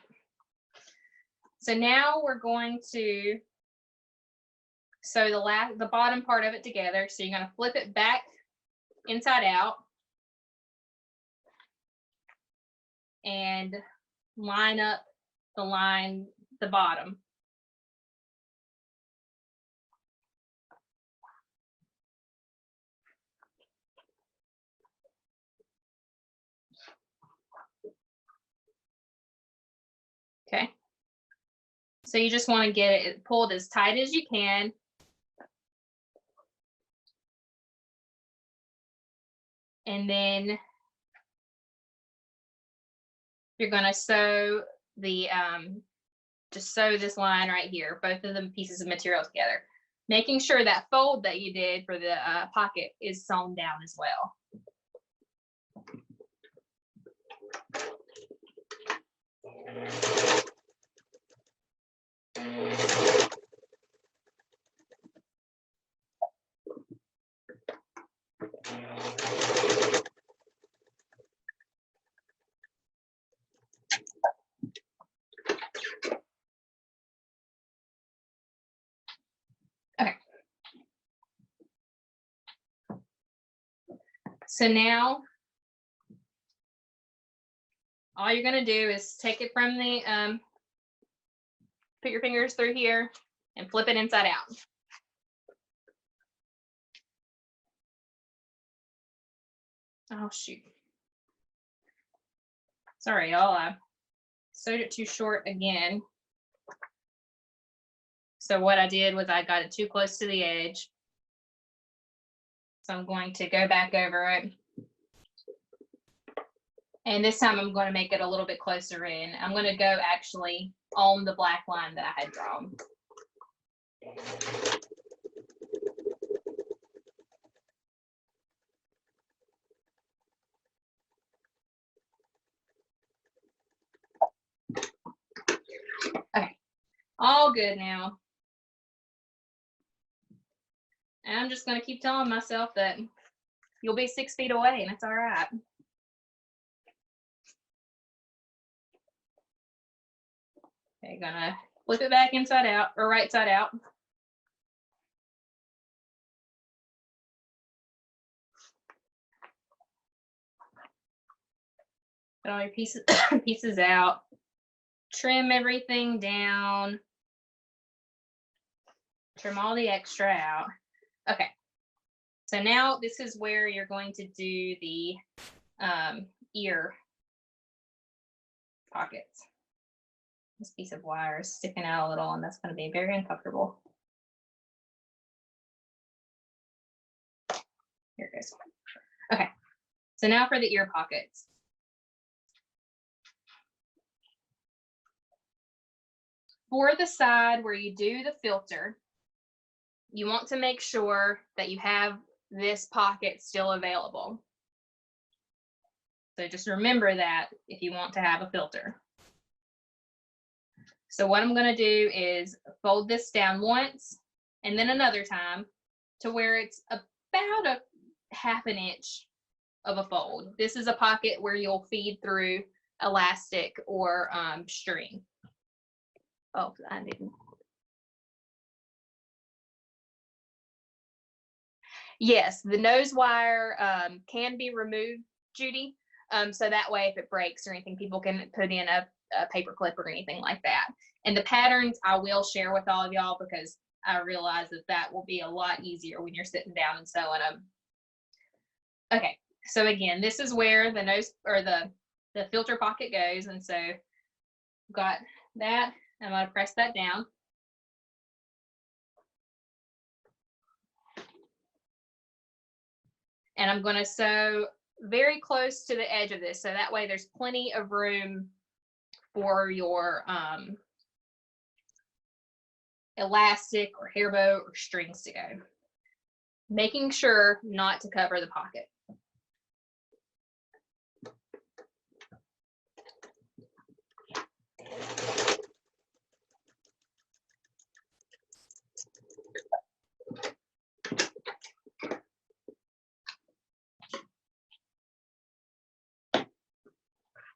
So now we're going to sew the bottom part of it together. So you're going to flip it back inside out and line up the bottom. Okay. So you just want to get it pulled as tight as you can. And then you're going to sew just sew this line right here, both of the pieces of material together, making sure that fold that you did for the pocket is sewn down as well. Okay. So now all you're going to do is take it from the, put your fingers through here and flip it inside out. Oh, shoot. Sorry, y'all. I sewed it too short again. So what I did was I got it too close to the edge. So I'm going to go back over it. And this time I'm going to make it a little bit closer in. I'm going to go actually on the black line that I had drawn. Okay, all good now. And I'm just going to keep telling myself that you'll be 6 feet away, and it's all right. Okay, gonna flip it back inside out, or right side out. Put all your pieces out. Trim everything down. Trim all the extra out. Okay. So now this is where you're going to do the ear pockets. This piece of wire is sticking out a little, and that's going to be very uncomfortable. Here it goes. Okay. So now for the ear pockets. For the side where you do the filter, you want to make sure that you have this pocket still available. So just remember that if you want to have a filter. So what I'm going to do is fold this down once and then another time to where it's about a ½ inch of a fold. This is a pocket where you'll feed through elastic or string. Oh, I didn't. Yes, the nose wire can be removed, Judy. So that way, if it breaks or anything, people can put in a paper clip or anything like that. And the patterns I will share with all of y'all because I realize that that will be a lot easier when you're sitting down and sewing them. Okay, so again, this is where the nose or the filter pocket goes. And so got that. I'm going to press that down. And I'm going to sew very close to the edge of this. So that way there's plenty of room for your elastic or hair bow or strings to go. Making sure not to cover the pocket.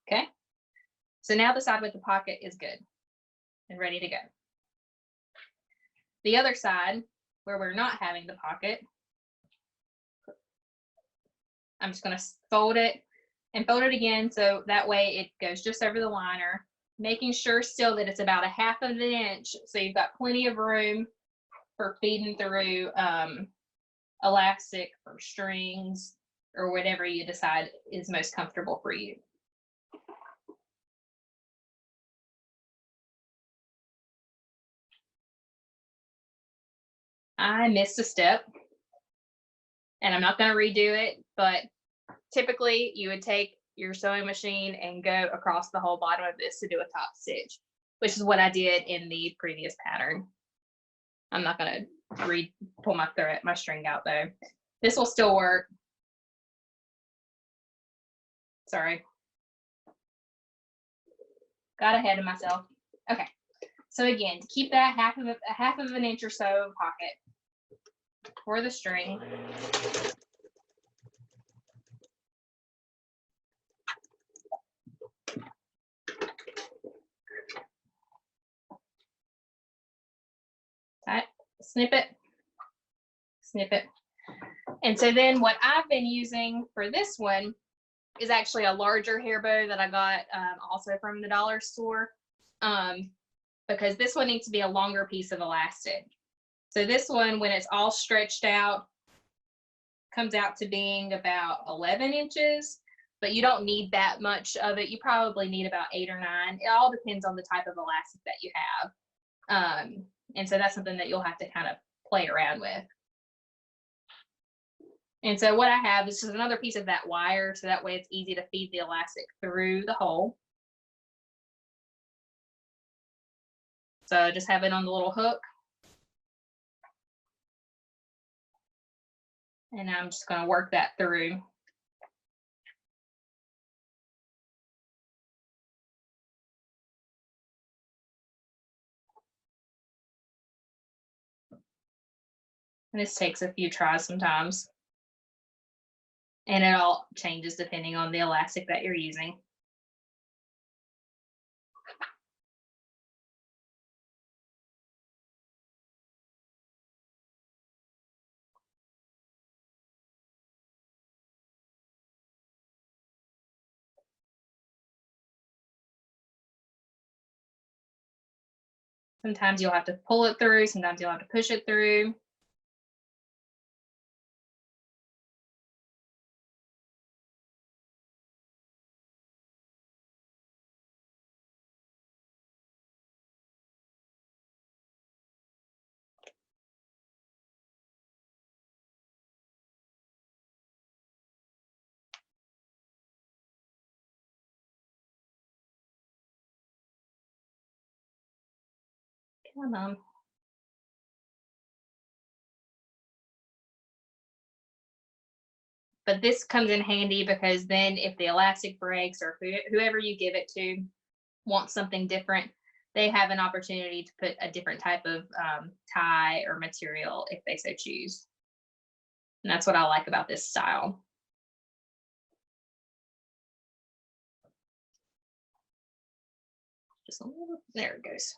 Okay, so now the side with the pocket is good and ready to go. The other side, where we're not having the pocket, I'm just going to fold it and fold it again so that way it goes just over the liner, making sure still that it's about a ½ of an inch so you've got plenty of room for feeding through elastic or strings or whatever you decide is most comfortable for you. I missed a step and I'm not going to redo it, but typically you would take your sewing machine and go across the whole bottom of this to do a top stitch, which is what I did in the previous pattern. I'm not going to pull my string out though. This will still work. Sorry. Got ahead of myself. Okay. So again, to keep that a half of an inch or so pocket for the string. Right, snip it. And so then what I've been using for this one is actually a larger hair bow that I got also from the dollar store because this one needs to be a longer piece of elastic. So this one, when it's all stretched out, comes out to being about 11 inches, but you don't need that much of it. You probably need about 8 or 9. It all depends on the type of elastic that you have. And so that's something that you'll have to kind of play around with. And so what I have is just another piece of that wire, so that way it's easy to feed the elastic through the hole. So just have it on the little hook. And I'm just going to work that through. And this takes a few tries sometimes. And it all changes depending on the elastic that you're using. Sometimes you'll have to pull it through, sometimes you'll have to push it through. Come on. But this comes in handy because then if the elastic breaks or whoever you give it to wants something different, they have an opportunity to put a different type of tie or material if they so choose. And that's what I like about this style. Just a little, there it goes.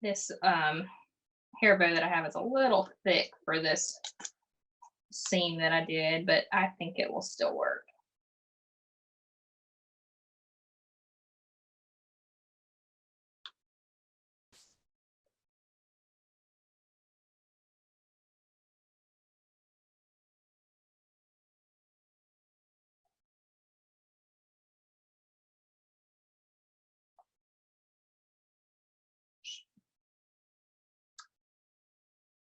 This hair bow that I have is a little thick for this seam that I did, but I think it will still work.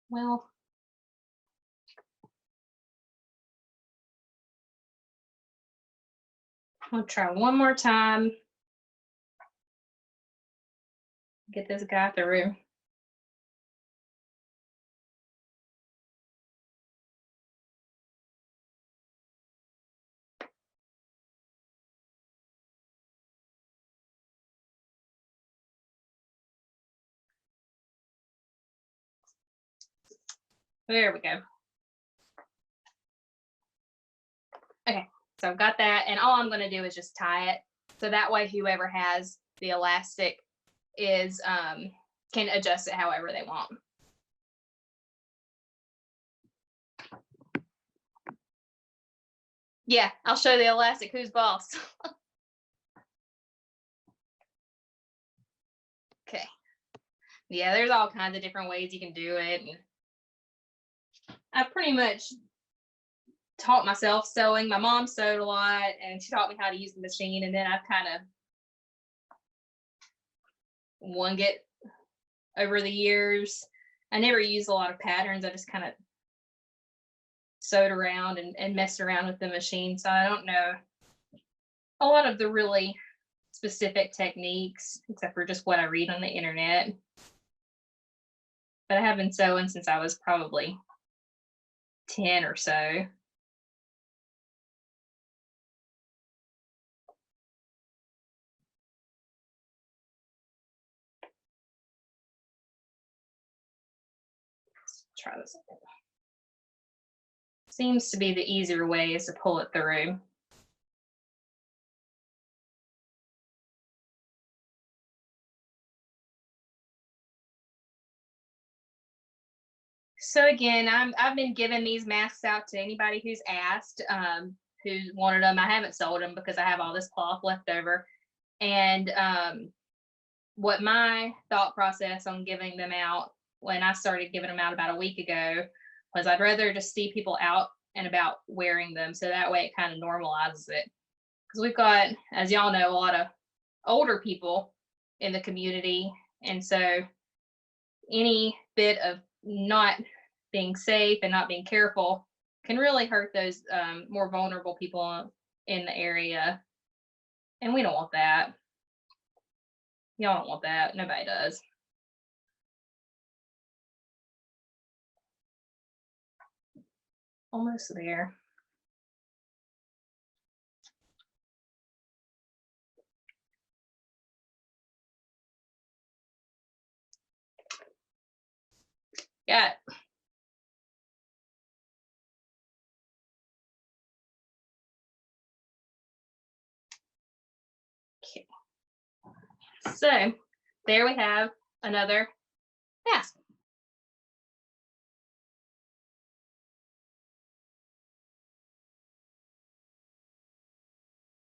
Well, I'll try one more time. Get this guy through. There we go. Okay, so I've got that, and all I'm going to do is just tie it. So that way whoever has the elastic is can adjust it however they want. Yeah, I'll show the elastic who's boss. Okay. Yeah, there's all kinds of different ways you can do it. And I pretty much taught myself sewing. My mom sewed a lot and she taught me how to use the machine, and then I've kind of won it over the years. I never used a lot of patterns. I just kind of sewed around and messed around with the machine. So I don't know a lot of the really specific techniques, except for just what I read on the internet. But I have been sewing since I was probably 10 or so. Let's try this. Seems to be the easier way is to pull it through. So again, I've been giving these masks out to anybody who's asked, who wanted them. I haven't sold them because I have all this cloth left over. And what my thought process on giving them out when I started giving them out about a week ago was I'd rather just see people out and about wearing them, so that way it kind of normalizes it. Because we've got, as y'all know, a lot of older people in the community, and so any bit of not being safe and not being careful can really hurt those more vulnerable people in the area, and we don't want that. Y'all don't want that. Nobody does. Almost there. Got it. Okay. So there we have another mask.